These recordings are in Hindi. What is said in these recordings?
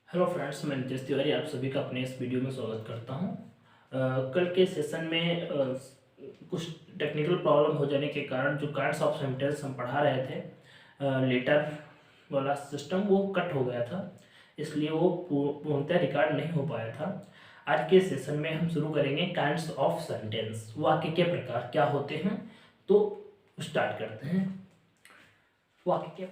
हेलो फ्रेंड्स, मैं नितेश तिवारी आप सभी का अपने इस वीडियो में स्वागत करता हूं। कल के सेशन में कुछ टेक्निकल प्रॉब्लम हो जाने के कारण जो काइंड्स ऑफ सेंटेंस हम पढ़ा रहे थे लेटर वाला सिस्टम वो कट हो गया था, इसलिए वो पूर्णतः रिकॉर्ड नहीं हो पाया था। आज के सेशन में हम शुरू करेंगे काइंड्स ऑफ सेंटेंस, वाक्य के प्रकार क्या होते हैं। तो स्टार्ट करते हैं। वाक्य के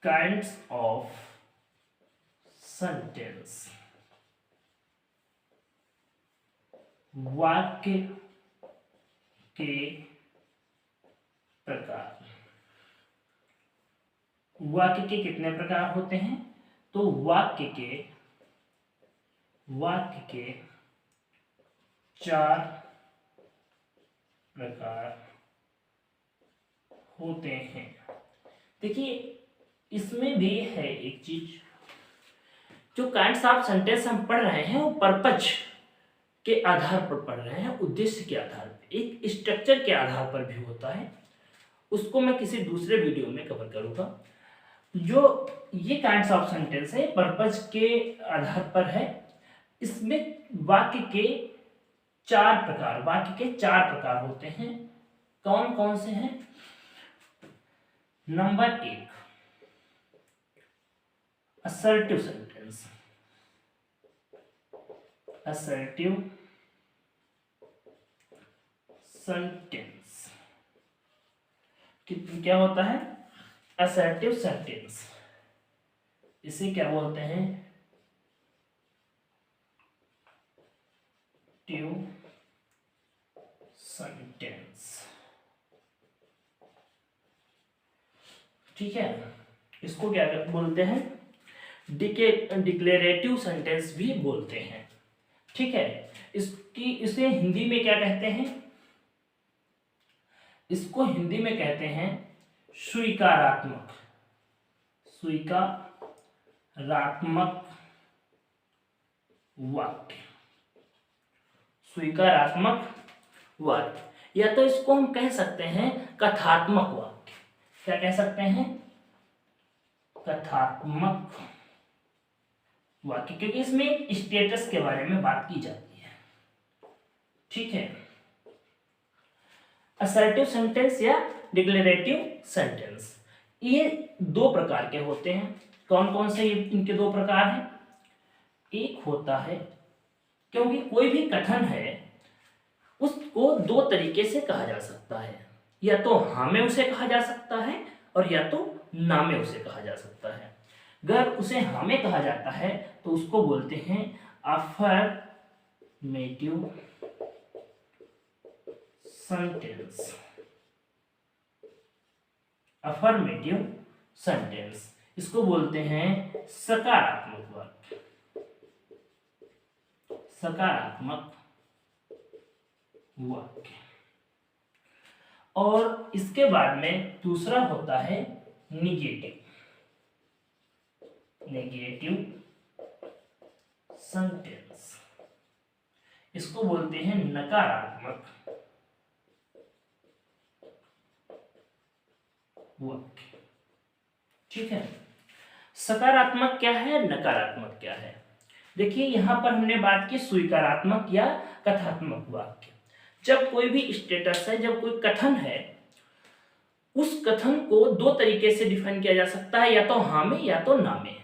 काइंड्स ऑफ सेंटेंस, वाक्य के प्रकार। वाक्य के कितने प्रकार होते हैं? तो वाक्य के 4 प्रकार होते हैं। देखिए, इसमें भी है एक चीज, जो काइंड्स ऑफ सेंटेंस हम पढ़ रहे हैं वो पर्पज के आधार पर पढ़ रहे हैं, उद्देश्य के आधार पर, एक स्ट्रक्चर के आधार पर भी होता है। उसको मैं किसी दूसरे वीडियो में कवर करूंगा। जो ये काइंड्स ऑफ सेंटेंस है पर्पज के आधार पर है। इसमें वाक्य के 4 प्रकार होते हैं। कौन कौन से हैं? Number 1, assertive sentence. क्या होता है? Assertive sentence. इसे क्या बोलते हैं? टिव सेंटेंस। ठीक है, इसको क्या बोलते हैं? डिक्लेरेटिव सेंटेंस भी बोलते हैं। ठीक है, इसे हिंदी में क्या कहते हैं? इसको हिंदी में कहते हैं स्वीकारात्मक वाक्य। स्वीकारात्मक वाक्य, या तो इसको हम कह सकते हैं कथात्मक वाक्य। क्या कह सकते हैं? कथात्मक वाक्य, क्योंकि इसमें स्टेटस के बारे में बात की जाती है। ठीक है, असर्टिव सेंटेंस या डिक्लेरेटिव सेंटेंस, ये 2 प्रकार के होते हैं। कौन कौन से इनके 2 प्रकार हैं? एक होता है, क्योंकि कोई भी कथन है उसको 2 तरीके से कहा जा सकता है, या तो हाँ में उसे कहा जा सकता है और या तो ना में उसे कहा जा सकता है। अगर उसे हाँ में कहा जाता है तो उसको बोलते हैं अफर्मेटिव सेंटेंस। इसको बोलते हैं सकारात्मक वाक्य। और इसके बाद में दूसरा होता है निगेटिव सेंटेंस। इसको बोलते हैं नकारात्मक वाक्य। ठीक है, सकारात्मक क्या है, नकारात्मक क्या है? देखिए, यहां पर हमने बात की स्वीकारात्मक या कथात्मक वाक्य। जब कोई भी स्टेटस है, जब कोई कथन है, उस कथन को 2 तरीके से डिफाइन किया जा सकता है, या तो हाँ में या तो ना में।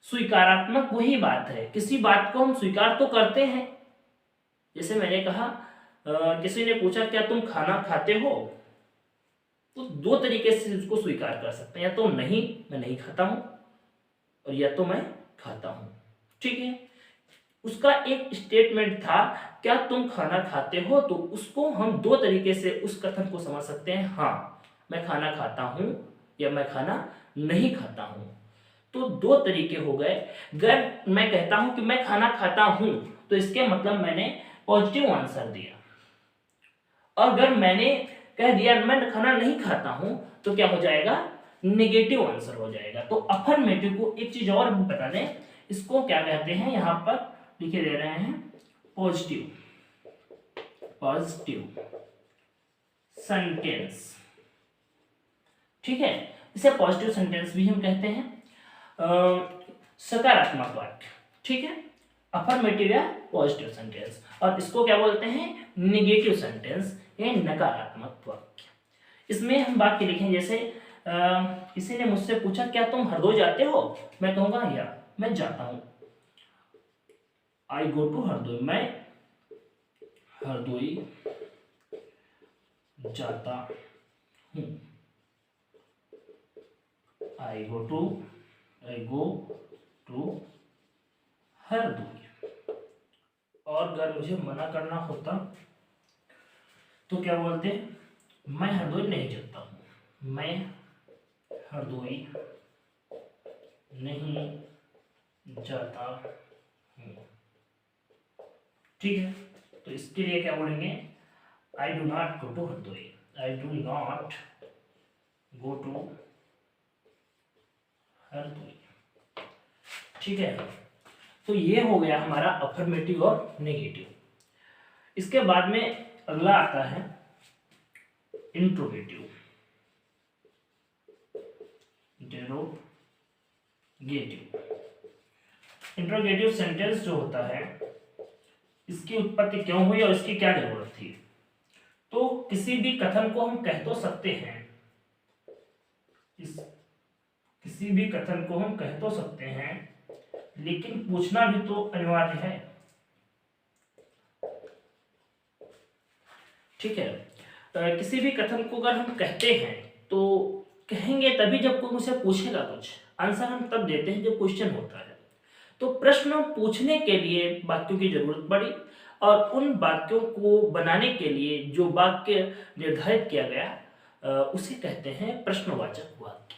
स्वीकारात्मक वही बात है, किसी बात को हम स्वीकार तो करते हैं। जैसे मैंने कहा, किसी ने पूछा क्या तुम खाना खाते हो, तो 2 तरीके से उसको स्वीकार कर सकते हैं, या तो नहीं, मैं नहीं खाता हूं, और या तो मैं खाता हूं। ठीक है, उसका एक स्टेटमेंट था क्या तुम खाना खाते हो, तो उसको हम 2 तरीके से उस कथन को समझ सकते हैं। हाँ, मैं खाना खाता हूं या मैं खाना नहीं खाता हूं। तो 2 तरीके हो गए। अगर मैं कहता हूं कि मैं खाना खाता हूं, तो इसके मतलब मैंने पॉजिटिव आंसर दिया। और अगर मैंने कह दिया मैं खाना नहीं खाता हूं, तो क्या हो जाएगा? नेगेटिव आंसर हो जाएगा। तो अफर्मेटिव को एक चीज और बता दें, इसको क्या कहते हैं? यहां पर लिखे दे रहे हैं पॉजिटिव सेंटेंस। ठीक है, इसे पॉजिटिव सेंटेंस भी हम कहते हैं। सकारात्मक वाक्य, ठीक है, अफर्मेटिव या पॉजिटिव सेंटेंस, और इसको क्या बोलते हैं, निगेटिव सेंटेंस या नकारात्मक वाक्य। इसमें हम वाक्य लिखें, जैसे किसी ने मुझसे पूछा क्या तुम हरदोई जाते हो, मैं कहूँगा या मैं जाता हूँ, आई गो टू हरदोई, मैं हरदोई जाता हूँ, आई गो टू हरदोई। और अगर मुझे मना करना होता तो क्या बोलते, मैं हरदोई नहीं जाता हूँ, मैं हरदोई नहीं जाता हूँ, ठीक है। तो इसके लिए क्या बोलेंगे, I do not go to Hardoi, I do not go to Hardoi, ठीक है। तो ये हो गया हमारा अफर्मेटिव और नेगेटिव। इसके बाद में अगला आता है इंट्रोगेटिव, इंट्रोगेटिव सेंटेंस जो होता है, इसकी उत्पत्ति क्यों हुई और इसकी क्या जरूरत थी। तो किसी भी कथन को हम कह तो सकते हैं, किसी भी कथन को हम कह तो सकते हैं, लेकिन पूछना भी तो अनिवार्य है, ठीक है। किसी भी कथन को अगर हम कहते हैं तो कहेंगे तभी जब कोई मुझसे पूछेगा कुछ, आंसर हम तब देते हैं जब क्वेश्चन होता है। तो प्रश्न पूछने के लिए वाक्यों की जरूरत पड़ी, और उन वाक्यों को बनाने के लिए जो वाक्य निर्धारित किया गया उसे कहते हैं प्रश्नवाचक वाक्य।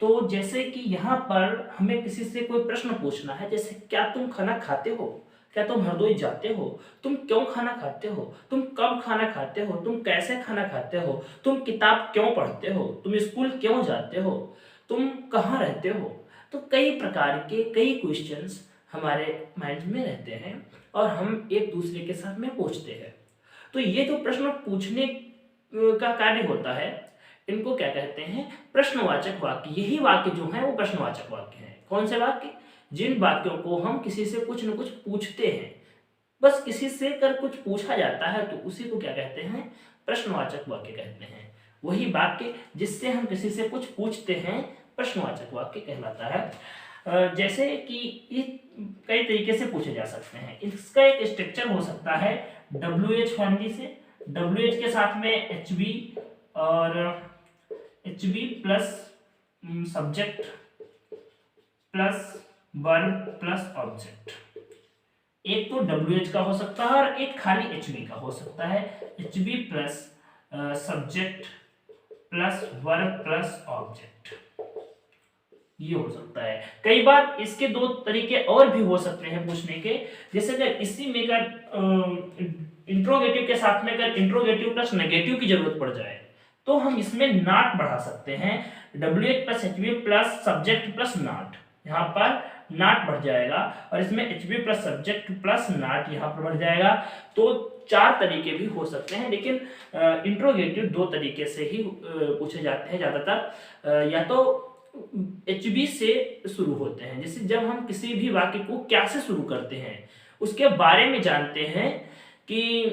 तो जैसे कि यहाँ पर हमें किसी से कोई प्रश्न पूछना है, जैसे क्या तुम खाना खाते हो, क्या तुम हरदोई जाते हो, तुम क्यों खाना खाते हो, तुम कब खाना खाते हो, तुम कैसे खाना खाते हो, तुम किताब क्यों पढ़ते हो, तुम स्कूल क्यों जाते हो, तुम कहाँ रहते हो। तो कई प्रकार के कई क्वेश्चंस हमारे माइंड में रहते हैं और हम एक दूसरे के साथ में पूछते हैं। तो ये जो प्रश्न पूछने का कार्य होता है, इनको क्या कहते हैं, प्रश्नवाचक वाक्य। यही वाक्य जो है वो प्रश्नवाचक वाक्य है। कौन से वाक्य, जिन वाक्यों को हम किसी से कुछ न कुछ पूछते हैं, बस किसी से कर कुछ पूछा जाता है तो उसी को क्या कहते हैं, प्रश्नवाचक वाक्य कहते हैं। वही वाक्य जिससे हम किसी से कुछ पूछते हैं प्रश्नवाचक वाक्य कहलाता है। जैसे कि ये कई तरीके से पूछे जा सकते हैं। इसका एक स्ट्रक्चर हो सकता है WH फैमिली से, WH के साथ में HB और HB plus subject plus verb plus object. एक तो WH का हो सकता है और एक खाली HB का हो सकता है, HB plus subject plus verb plus object, ये हो सकता है। कई बार इसके दो तरीके और भी हो सकते हैं पूछने के, जैसे अगर इसी में अगर इंट्रोगेटिव के साथ में अगर इंट्रोगेटिव प्लस नेगेटिव की जरूरत पड़ जाए तो हम इसमें नॉट बढ़ा सकते हैं, WH plus HB plus subject plus not, यहाँ पर नॉट बढ़ जाएगा, और इसमें HB plus subject plus not यहाँ पर बढ़ जाएगा। तो चार तरीके भी हो सकते हैं, लेकिन इंट्रोगेटिव दो तरीके से ही पूछे जाते हैं ज्यादातर। या तो HB से शुरू होते हैं, जैसे जब हम किसी भी वाक्य को क्या से शुरू करते हैं, उसके बारे में जानते हैं कि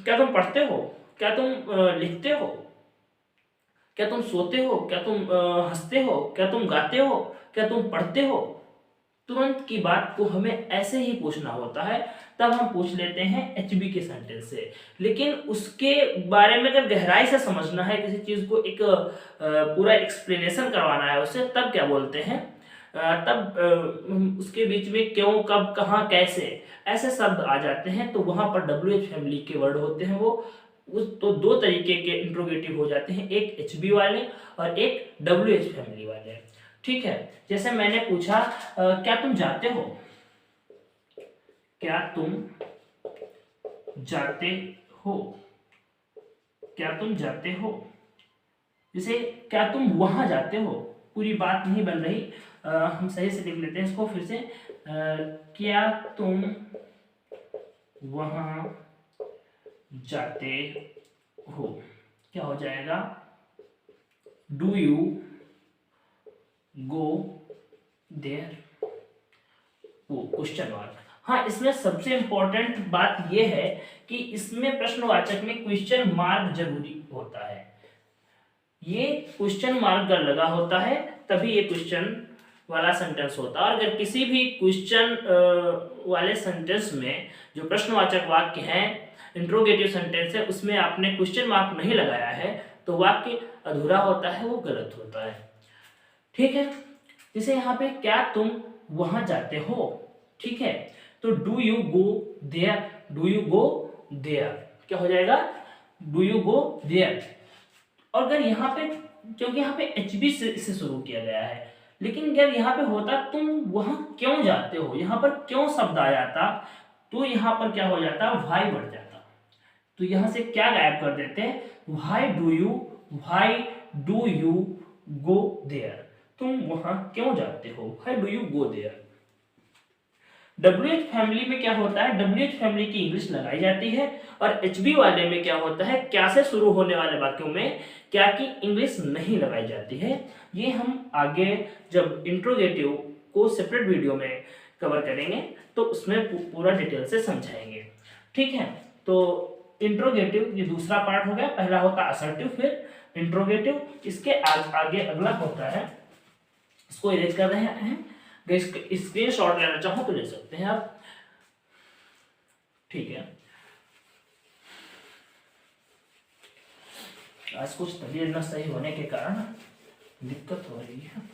क्या तुम पढ़ते हो, क्या तुम लिखते हो, क्या तुम सोते हो, क्या तुम हंसते हो, क्या तुम गाते हो, क्या तुम पढ़ते हो। तुरंत की बात को हमें ऐसे ही पूछना होता है, तब हम पूछ लेते हैं HB के सेंटेंस से। लेकिन उसके बारे में अगर गहराई से समझना है, किसी चीज को एक पूरा एक्सप्लेनेशन करवाना है उससे, तब क्या बोलते हैं, तब उसके बीच में क्यों, कब, कहाँ, कैसे, ऐसे शब्द आ जाते हैं, तो वहां पर WH फैमिली के वर्ड होते हैं वो। तो दो तरीके के इंट्रोगेटिव हो जाते हैं, एक HB वाले और एक WH फैमिली वाले, ठीक है। जैसे मैंने पूछा क्या तुम जाते हो, क्या तुम जाते हो, क्या तुम जाते हो। जैसे क्या तुम वहां जाते हो, पूरी बात नहीं बन रही, हम सही से लिख लेते हैं इसको फिर से। क्या तुम वहां जाते हो, क्या हो जाएगा, डू यू गो देयर, वो क्वेश्चन मार्क। हाँ, इसमें सबसे इंपॉर्टेंट बात यह है कि इसमें प्रश्नवाचक में क्वेश्चन मार्क जरूरी होता है। ये क्वेश्चन मार्क अगर लगा होता है तभी ये क्वेश्चन वाला सेंटेंस होता है। और अगर किसी भी क्वेश्चन वाले सेंटेंस में जो प्रश्नवाचक वाक्य है, इंट्रोगेटिव सेंटेंस है, उसमें आपने क्वेश्चन मार्क नहीं लगाया है तो वाक्य अधूरा होता है, वो गलत होता है। ठीक है, जैसे यहाँ पे क्या तुम वहां जाते हो, ठीक है, तो do you go there, do you go there क्या हो जाएगा, डू यू गो देयर। और अगर यहाँ पे, क्योंकि यहाँ पे HB से शुरू किया गया है, लेकिन अगर यहाँ पे होता तुम वहां क्यों जाते हो, यहाँ पर क्यों शब्द आ जाता, तो यहाँ पर क्या हो जाता, वाई बढ़ जाता। तो यहाँ से क्या गायब कर देते हैं, why do you go there, तुम वहां क्यों जाते हो, why do you go there. WH family में क्या होता है, WH फैमिली की इंग्लिश लगाई जाती है। और HB वाले में क्या होता है, क्या से शुरू होने वाले वाक्यों में क्या की इंग्लिश नहीं लगाई जाती है। ये हम आगे जब इंट्रोगेटिव को सेपरेट वीडियो में कवर करेंगे तो उसमें पूरा डिटेल से समझाएंगे। ठीक है, तो इंट्रोगेटिव ये दूसरा पार्ट हो गया, पहला होता असर्टिव, फिर इंट्रोगेटिव। इसके आगे अगला होता है, इसको इरेज कर रहे हैं, स्क्रीन शॉट लेना चाहो तो ले सकते हैं आप। ठीक है, आज कुछ तबीयत न सही होने के कारण दिक्कत हो रही है।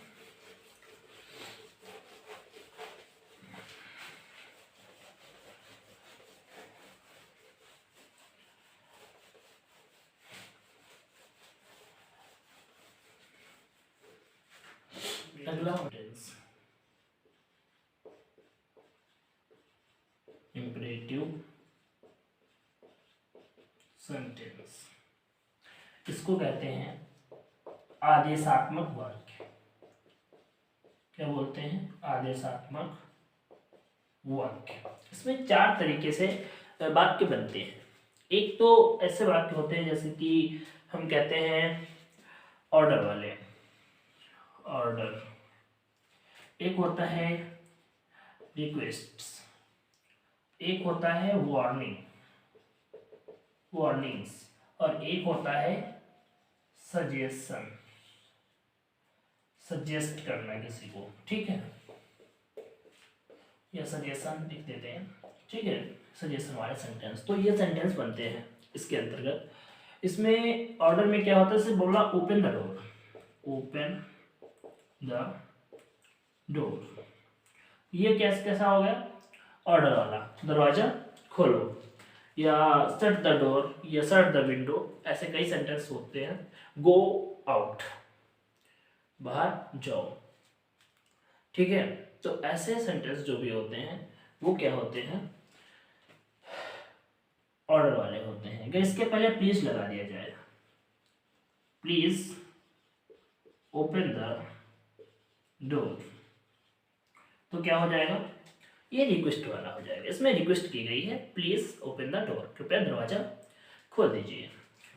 अगला सेंटेंस इंपरेटिव सेंटेंस, इसको कहते हैं आदेशात्मक वाक्य। क्या बोलते हैं, आदेशात्मक वाक्य। इसमें 4 तरीके से वाक्य बनते हैं। एक तो ऐसे वाक्य होते हैं जैसे कि हम कहते हैं ऑर्डर वाले, ऑर्डर। एक होता है रिक्वेस्ट्स, एक होता है वार्निंग, वार्निंग्स, और एक होता है सजेशन, सजेस्ट करना किसी को। ठीक है, या सजेशन लिख देते हैं, ठीक है, सजेशन वाले सेंटेंस। तो ये सेंटेंस बनते हैं इसके अंतर्गत। इसमें ऑर्डर में क्या होता है, जैसे बोला open the door, open the door, ये कैसा हो गया, ऑर्डर वाला, दरवाजा खोलो, या शट द डोर या शट द विंडो, ऐसे कई सेंटेंस होते हैं। गो आउट, बाहर जाओ। ठीक है, तो ऐसे सेंटेंस जो भी होते हैं वो क्या होते हैं, ऑर्डर वाले होते हैं। अगर इसके पहले प्लीज लगा दिया जाए, प्लीज ओपन द डोर, तो क्या हो जाएगा, ये रिक्वेस्ट वाला हो जाएगा। इसमें रिक्वेस्ट की गई है, प्लीज ओपन द डोर, कृपया दरवाजा खोल दीजिए।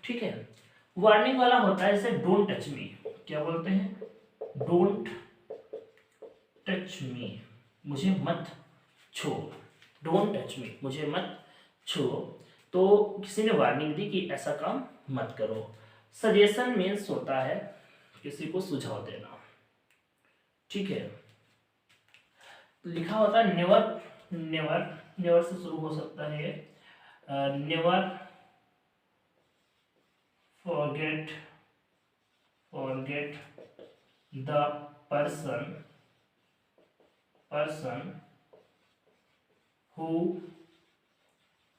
ठीक है, वार्निंग वाला होता है जैसे डोंट टच मी, क्या बोलते हैं, डोंट टच मी, मुझे मत छू, डोंट टच मी, मुझे मत छू। तो किसी ने वार्निंग दी कि ऐसा काम मत करो। सजेशन मीन्स होता है किसी को सुझाव देना। ठीक है, लिखा होता है नेवर, नेवर, नेवर से शुरू हो सकता है, never forget, forget the person, person who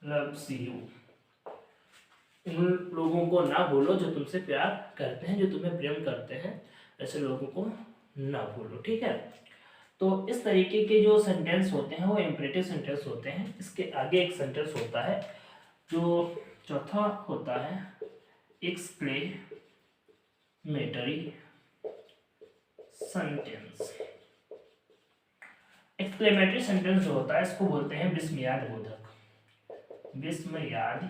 loves you, उन लोगों को ना भूलो जो तुमसे प्यार करते हैं, जो तुम्हें प्रेम करते हैं, ऐसे लोगों को ना भूलो। ठीक है, तो इस तरीके के जो सेंटेंस होते हैं वो इंपरेटिव सेंटेंस होते हैं। इसके आगे एक सेंटेंस होता है जो चौथा होता है एक्सक्लेमेटरी सेंटेंस। एक्सक्लेमेटरी सेंटेंस जो होता है इसको बोलते हैं विस्मयाद बोधक, विस्मयाद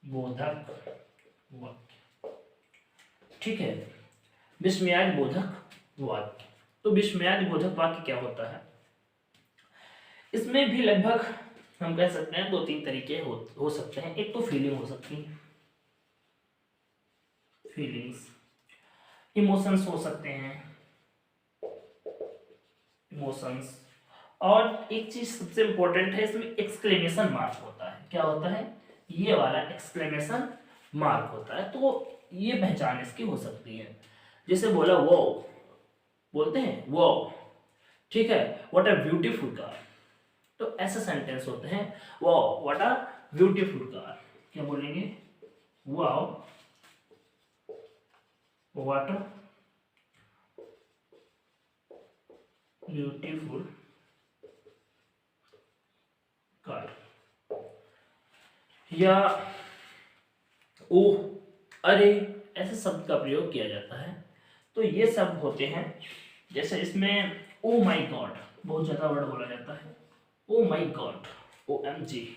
बोधक वाक्य। ठीक है, विस्मयाद बोधक वाक्य। तो विस्मयादि बोधक वाक्य क्या होता है? इसमें भी लगभग हम कह सकते हैं 2-3 तरीके हो सकते हैं। एक तो फीलिंग हो सकती है, फीलिंग्स, इमोशंस हो सकते हैं, इमोशंस, और एक चीज सबसे इंपॉर्टेंट है इसमें, एक्सक्लेमेशन मार्क होता है। क्या होता है? ये वाला एक्सक्लेमेशन मार्क होता है। तो ये पहचान इसकी हो सकती है। जैसे बोला वो, बोलते हैं वो, ठीक है, व्हाट अ ब्यूटीफुल कार। तो ऐसे सेंटेंस होते हैं, wow what a beautiful car. क्या बोलेंगे? Wow what a beautiful car. या ओह, अरे, ऐसे शब्द का प्रयोग किया जाता है। तो ये सब होते हैं। जैसे इसमें ओ माई गॉड, बहुत ज़्यादा वर्ड बोला जाता है। ओ माई गॉड, ओ एम जी,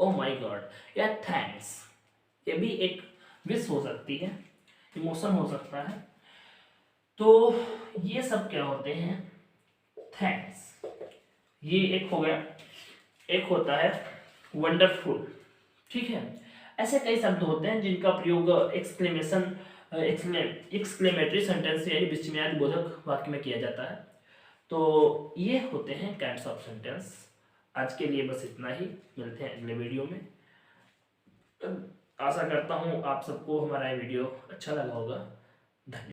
ओ माई गॉड, या थैंक्स, ये भी एक विश हो सकती है, इमोशन हो सकता है। तो ये सब क्या होते हैं? थैंक्स, ये एक हो गया। एक होता है वंडरफुल, ठीक है। ऐसे कई शब्द होते हैं जिनका प्रयोग एक्सक्लेमेशन एक्सक्लेमेटरी सेंटेंस यानी विस्मयादि बोधक वाक्य में किया जाता है। तो ये होते हैं काइंड्स ऑफ सेंटेंस। आज के लिए बस इतना ही, मिलते हैं अगले वीडियो में। आशा करता हूँ आप सबको हमारा ये वीडियो अच्छा लगा होगा।